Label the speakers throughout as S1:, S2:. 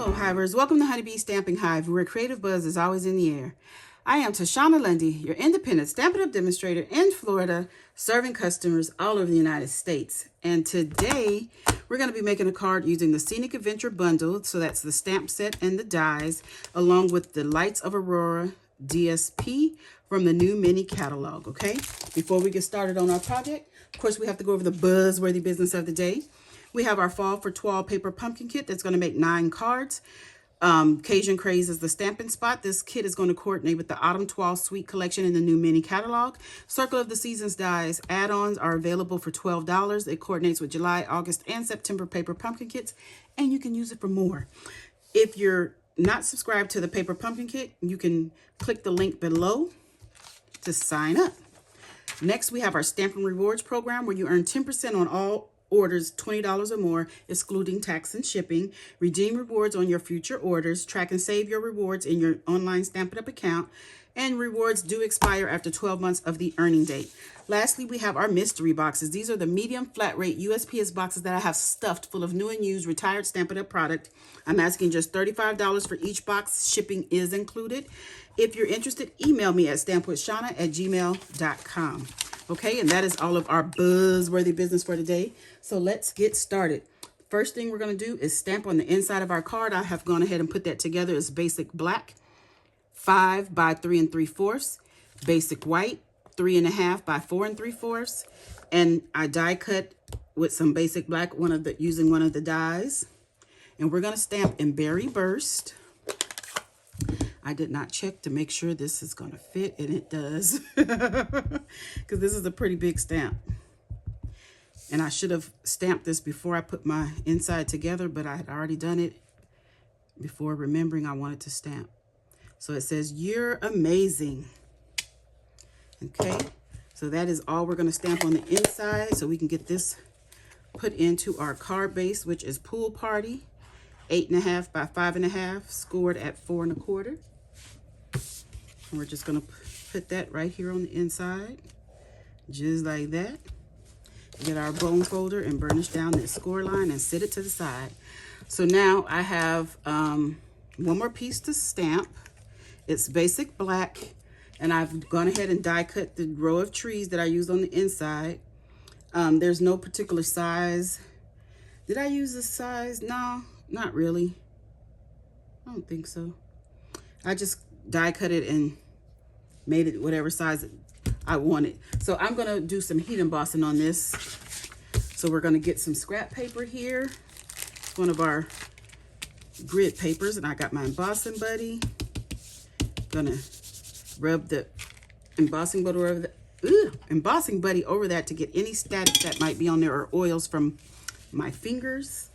S1: Hello, Hivers. Welcome to Honeybee Stamping Hive, where creative buzz is always in the air. I am Tashana Lundy, your independent Stampin' Up! Demonstrator in Florida, serving customers all over the United States. And today, we're going to be making a card using the Scenic Adventure Bundle, so that's the stamp set and the dies, along with the Lights of Aurora DSP from the new mini catalog, okay? Before we get started on our project, of course, we have to go over the buzzworthy business of the day. We have our Fall for 12 paper pumpkin kit that's going to make 9 cards. Cajun Craze is the stamping spot. This kit is going to coordinate with the Autumn 12 Sweet Collection in the new mini catalog. Circle of the Seasons dies add-ons are available for $12. It coordinates with July, August, and September paper pumpkin kits, and you can use it for more. If you're not subscribed to the paper pumpkin kit, you can click the link below to sign up. Next, we have our Stampin' Rewards program where you earn 10% on all orders $20 or more, excluding tax and shipping. Redeem rewards on your future orders. Track and save your rewards in your online Stampin' Up! Account. And rewards do expire after 12 months of the earning date. Lastly, we have our mystery boxes. These are the medium flat rate USPS boxes that I have stuffed full of new and used retired Stampin' Up! Product. I'm asking just $35 for each box. Shipping is included. If you're interested, email me at stampwithshana@gmail.com. Okay, and that is all of our buzzworthy business for today. So let's get started. First thing we're going to do is stamp on the inside of our card. I have gone ahead and put that together. It's basic black, 5 by 3 3/4, basic white, 3.5 by 4 3/4, and I die cut with some basic black, using one of the dies. And we're going to stamp in Berry Burst. I did not check to make sure this is going to fit, and it does. Because this is a pretty big stamp. And I should have stamped this before I put my inside together, but I had already done it before remembering I wanted to stamp. So it says, "You're amazing." Okay, so that is all we're going to stamp on the inside, so we can get this put into our card base, which is Pool Party, 8.5 by 5.5, scored at 4 1/4. And we're just going to put that right here on the inside, just like that. Get our bone folder and burnish down that score line and set it to the side. So now I have one more piece to stamp. It's basic black, and I've gone ahead and die cut the row of trees that I used on the inside. There's no particular size. Did I use this size? No, not really. I don't think so. I just die cut it and made it whatever size I wanted. So I'm going to do some heat embossing on this. So we're going to get some scrap paper here. It's one of our grid papers, and I got my embossing buddy. Going to rub the embossing buddy over that to get any static that might be on there or oils from my fingers.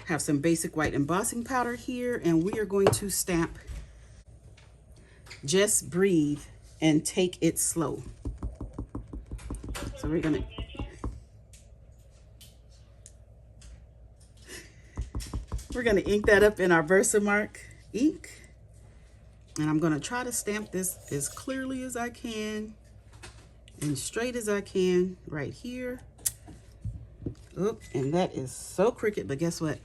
S1: Have some basic white embossing powder here, and we are going to stamp "Just Breathe and Take It Slow." So we're gonna ink that up in our Versamark ink, and I'm gonna try to stamp this as clearly as I can and straight as I can right here. Oop, and that is so crooked, but guess what?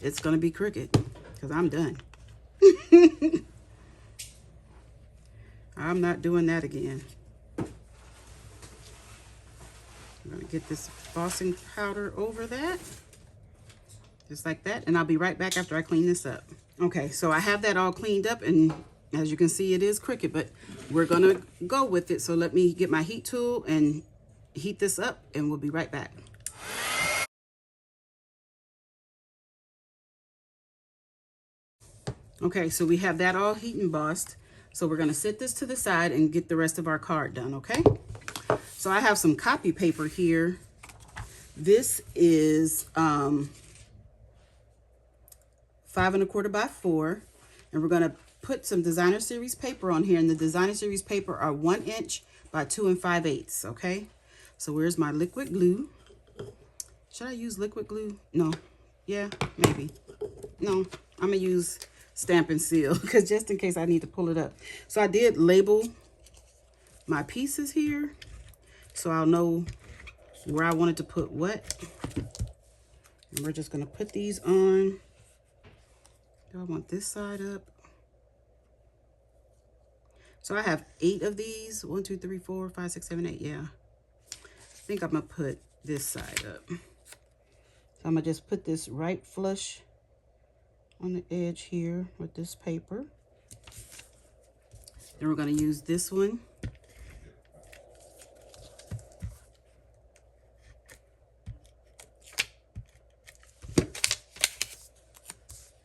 S1: It's gonna be crooked because I'm done. I'm not doing that again. I'm gonna get this embossing powder over that, just like that, and I'll be right back after I clean this up. Okay, so I have that all cleaned up, and as you can see, it is crooked, but we're gonna go with it. So let me get my heat tool and heat this up, and we'll be right back. Okay, so we have that all heat embossed. So we're gonna set this to the side and get the rest of our card done, okay? So I have some copy paper here. This is 5 1/4 by 4, and we're gonna put some designer series paper on here, and the designer series paper are 1 inch by 2 5/8, okay? So where's my liquid glue? Should I use liquid glue? No. Yeah, maybe. No, I'm gonna use Stampin' Seal, because just in case I need to pull it up. So I did label my pieces here, so I'll know where I wanted to put what. And we're just going to put these on Do I want this side up? So I have 8 of these. 1, 2, 3, 4, 5, 6, 7, 8. Yeah. I think I'm going to put this side up. So I'm going to just put this right flush on the edge here with this paper. Then we're going to use this one.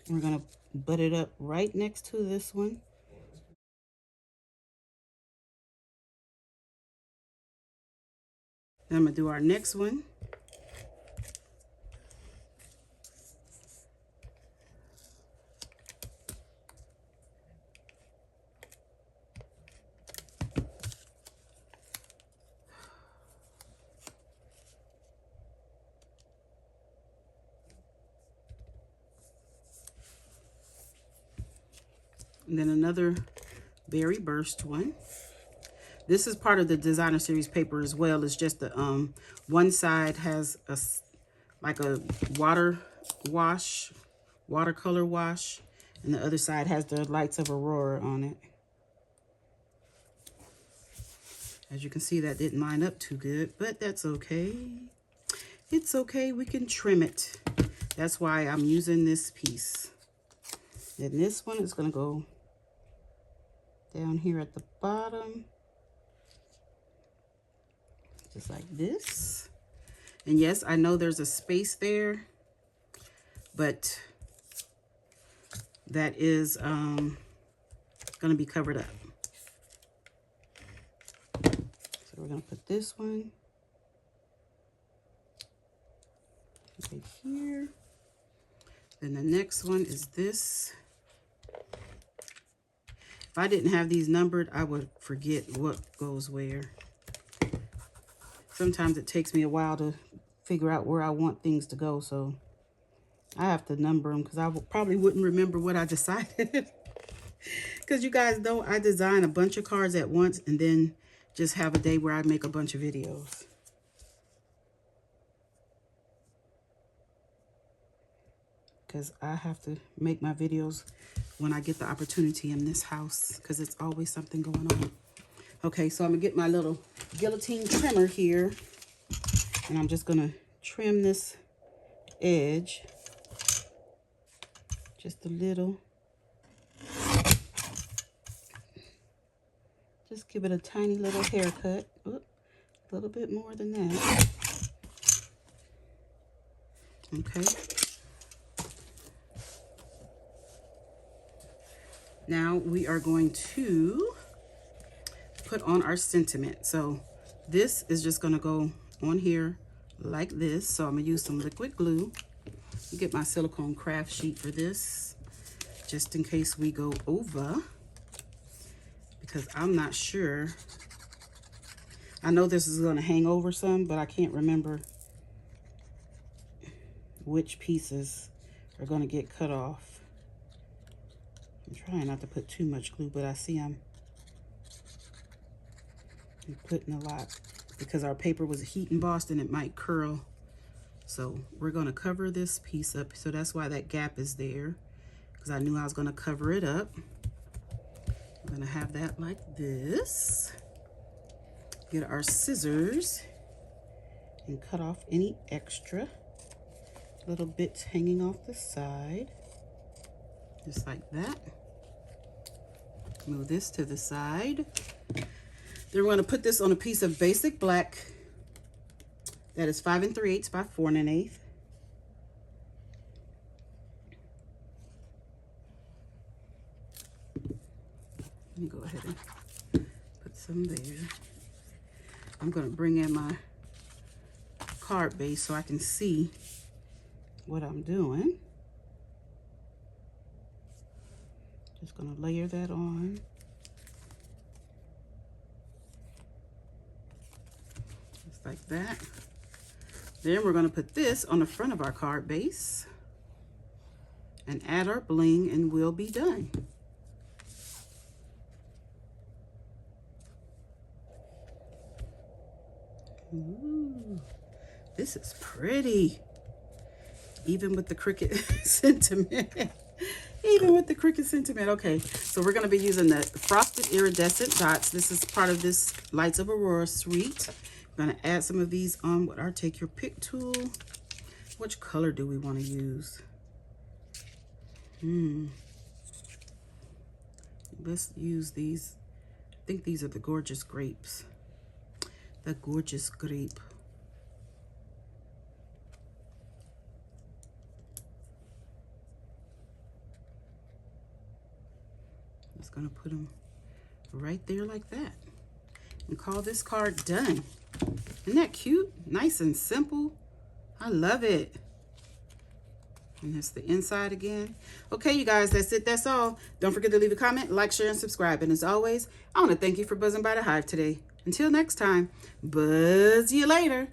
S1: We're going to butt it up right next to this one. Then I'm going to do our next one. And then another berry burst one. This is part of the designer series paper as well. It's just the one side has like a watercolor wash, and the other side has the Lights of Aurora on it. As you can see, that didn't line up too good, but that's okay. It's okay, we can trim it. That's why I'm using this piece. Then this one is gonna go down here at the bottom. Just like this. And yes, I know there's a space there, but that is going to be covered up. So we're going to put this one right here. Then the next one is this. If I didn't have these numbered, I would forget what goes where. Sometimes it takes me a while to figure out where I want things to go, so I have to number them because I probably wouldn't remember what I decided. Because you guys know I design a bunch of cards at once and then just have a day where I make a bunch of videos. Because I have to make my videos when I get the opportunity in this house because it's always something going on. Okay, so I'm going to get my little guillotine trimmer here, and I'm just going to trim this edge just a little. Just give it a tiny little haircut. Oop, a little bit more than that. Okay. Now we are going to put on our sentiment. So this is just going to go on here like this. So I'm going to use some liquid glue. Get my silicone craft sheet for this, just in case we go over, because I'm not sure. I know this is going to hang over some, but I can't remember which pieces are going to get cut off. I'm trying not to put too much glue, but I see I'm putting a lot because our paper was heat embossed and it might curl. So we're going to cover this piece up. So that's why that gap is there, because I knew I was going to cover it up. I'm going to have that like this. Get our scissors and cut off any extra little bits hanging off the side, just like that. Move this to the side. Then we're going to put this on a piece of basic black that is 5 3/8 by 4 1/8. Let me go ahead and put some there. I'm going to bring in my card base so I can see what I'm doing. Just going to layer that on. Just like that. Then we're going to put this on the front of our card base and add our bling, and we'll be done. Ooh, this is pretty. Even with the Cricut sentiment. Even with the Cricut sentiment. Okay, so we're going to be using the frosted iridescent dots. This is part of this Lights of Aurora suite. We're going to add some of these on with our Take Your Pick tool. Which color do we want to use? Let's use these. I think these are the gorgeous grapes. The gorgeous grape. Just gonna put them right there like that and call this card done. Isn't that cute? Nice and simple. I love it. And that's the inside again. Okay, you guys, that's it. That's all. Don't forget to leave a comment, like, share, and subscribe. And as always, I want to thank you for buzzing by the Hive today. Until next time, buzz you later.